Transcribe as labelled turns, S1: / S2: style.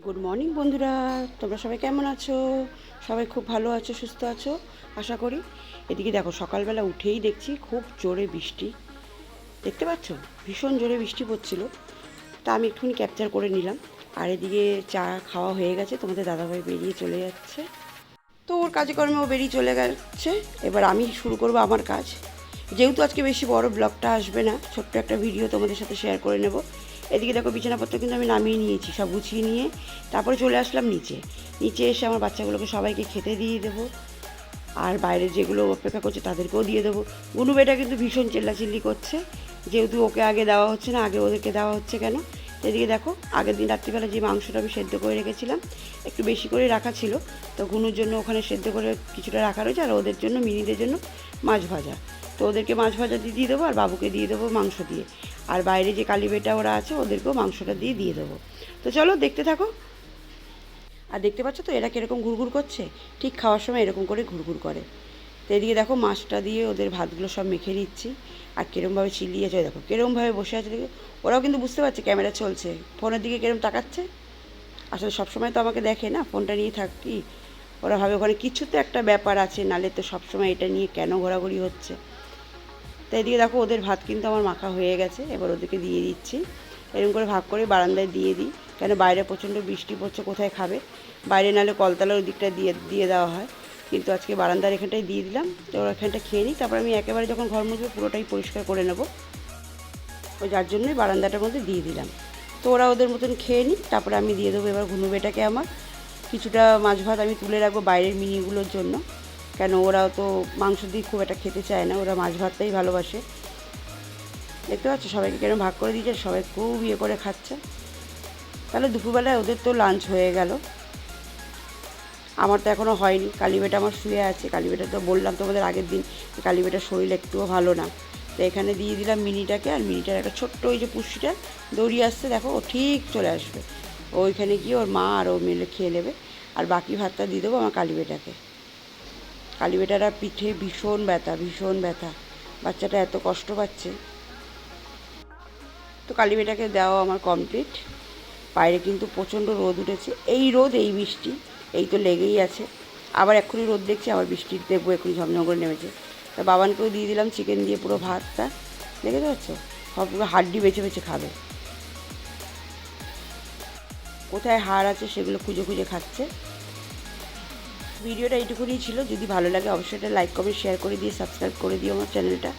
S1: Good morning বন্ধুরা, তোমরা সবাই কেমন আছো? সবাই খুব ভালো আছো, সুস্থ আছো আশা করি। এদিকে দেখো, সকালবেলা উঠেই দেখছি খুব জোরে বৃষ্টি। দেখতে পাচ্ছ, ভীষণ জোরে বৃষ্টি পড়ছিল। তা আমি একটুখানি ক্যাপচার করে নিলাম। আর এদিকে চা খাওয়া হয়ে গেছে, তোমাদের দাদাভাই বেরিয়ে চলে যাচ্ছে। তো ওর কাজে কর্মে ও বেরিয়ে চলে গেছে। এবার আমি শুরু করবো আমার কাজ। যেহেতু আজকে বেশি বড় ব্লগটা আসবে না, ছোট্ট একটা ভিডিও তোমাদের সাথে শেয়ার করে নেব। এদিকে দেখো, বিছানাপত্র কিন্তু আমি নামিয়ে নিয়েছি, সব গুছিয়ে নিয়ে তারপরে চলে আসলাম নিচে। নিচে এসে আমার বাচ্চাগুলোকে সবাইকে খেতে দিয়ে দেবো। আর বাইরে যেগুলো অপেক্ষা করছে তাদেরকেও দিয়ে দেবো। গুনু বেটা কিন্তু ভীষণ চেল্লাচিল্লি করছে, যেহেতু ওকে আগে দেওয়া হচ্ছে না, আগে ওদেরকে দেওয়া হচ্ছে কেন। এদিকে দেখো, আগের দিন রাত্রিবেলা যে মাংসটা আমি সেদ্ধ করে রেখেছিলাম, একটু বেশি করে রাখা ছিল, তো গুনুর জন্য ওখানে সেদ্ধ করে কিছুটা রাখা রয়েছে, আর ওদের জন্য, মিনিদের জন্য মাছ ভাজা। তো ওদেরকে মাছ ভাজা দিয়ে দেবো, আর বাবুকে দিয়ে দেবো মাংস দিয়ে। আর বাইরে যে কালীবেটা ওরা আছে, ওদেরকেও মাংসটা দিয়ে দেবো। তো চলো দেখতে থাকো। আর দেখতে পাচ্ছ তো এরা কীরকম ঘুরঘুর করছে, ঠিক খাওয়ার সময় এরকম করে ঘুরঘুর করে। তো এদিকে দেখো, মাছটা দিয়ে ওদের ভাতগুলো সব মেখে নিচ্ছি। আর কীরমভাবে চিল্লিয়েছে দেখো, কীরমভাবে বসে আছে দেখো। ওরাও কিন্তু বুঝতে পারছে ক্যামেরা চলছে, ফোনের দিকে কীরকম তাকাচ্ছে। আসলে সবসময় তো আমাকে দেখে না, ফোনটা নিয়ে থাকি। ওরা ভাবে ওখানে কিছু তো একটা ব্যাপার আছে, নালে তো সবসময় এটা নিয়ে কেন ঘোরাঘুরি হচ্ছে। তো এদিকে দেখো, ওদের ভাত কিন্তু আমার মাখা হয়ে গেছে, এবার ওদেরকে দিয়ে দিচ্ছি। এরকম করে ভাগ করে বারান্দায় দিয়ে দিই, কেন বাইরে প্রচণ্ড বৃষ্টি পড়ছে, কোথায় খাবে। বাইরে নালে কলতলার ওদিকটা দিয়ে দিয়ে দেওয়া হয়, কিন্তু আজকে বারান্দার এখানটায় দিয়ে দিলাম। তো ওরা এখানটা খেয়ে নিই, তারপর আমি একেবারে যখন ঘর মুছবো পুরোটাই পরিষ্কার করে নেব। ওই যার জন্যই বারান্দাটার মধ্যে দিয়ে দিলাম। তো ওরা ওদের মতন খেয়ে নিই, তারপরে আমি দিয়ে দেবো এবার ঘুনু বেটাকে আমার। কিছুটা মাছ ভাত আমি তুলে রাখবো বাইরের মিনিগুলোর জন্য, কেন ওরাও তো মাংস দিয়ে খুব একটা খেতে চায় না, ওরা মাছ ভাতটাই ভালোবাসে। দেখতে পাচ্ছ সবাইকে কেন ভাগ করে দিয়েছে, সবাই খুব ইয়ে করে খাচ্ছে। তাহলে দুপুরবেলায় ওদের তো লাঞ্চ হয়ে গেল, আমার তো এখনও হয়নি। কালীবেটা আমার শুয়ে আছে, কালীবেটা তো বললাম তোমাদের আগের দিন যে কালীবেটার শরীর একটুও ভালো না। তো এখানে দিয়ে দিলাম মিনিটাকে, আর মিনিটার একটা ছোট্ট ওই যে পুষ্টিটা দৌড়িয়ে আসছে, দেখো ও ঠিক চলে আসবে। ওইখানে গিয়ে ওর মা আর ও মিলে খেয়ে নেবে। আর বাকি ভাতটা দিয়ে দেবো আমার কালীবেটাকে। কালীবেটারা পিঠে ভীষণ ব্যথা, ভীষণ ব্যথা, বাচ্চাটা এত কষ্ট পাচ্ছে। তো কালীবেটাকে দেওয়া আমার কমপ্লিট। বাইরে কিন্তু প্রচণ্ড রোদ উঠেছে, এই রোদ এই বৃষ্টি এই তো লেগেই আছে। আবার এক্ষুনি রোদ দেখছি, আবার বৃষ্টি দেখবো, এক্ষুনি ঝমঝম করে নেমেছে। তা বাবানকেও দিয়ে দিলাম চিকেন দিয়ে পুরো ভাতটা, দেখে পাচ্ছ সব পুরো হাড্ডি বেছে বেছে খাবে। কোথায় হাড় আছে সেগুলো খুঁজে খুঁজে খাচ্ছে। ভিডিওটা এইটুকুনি ছিল, যদি ভালো লাগে অবশ্যই এটা লাইক কমেন্ট শেয়ার করে দিয়ে সাবস্ক্রাইব করে দিও আমার চ্যানেলটা।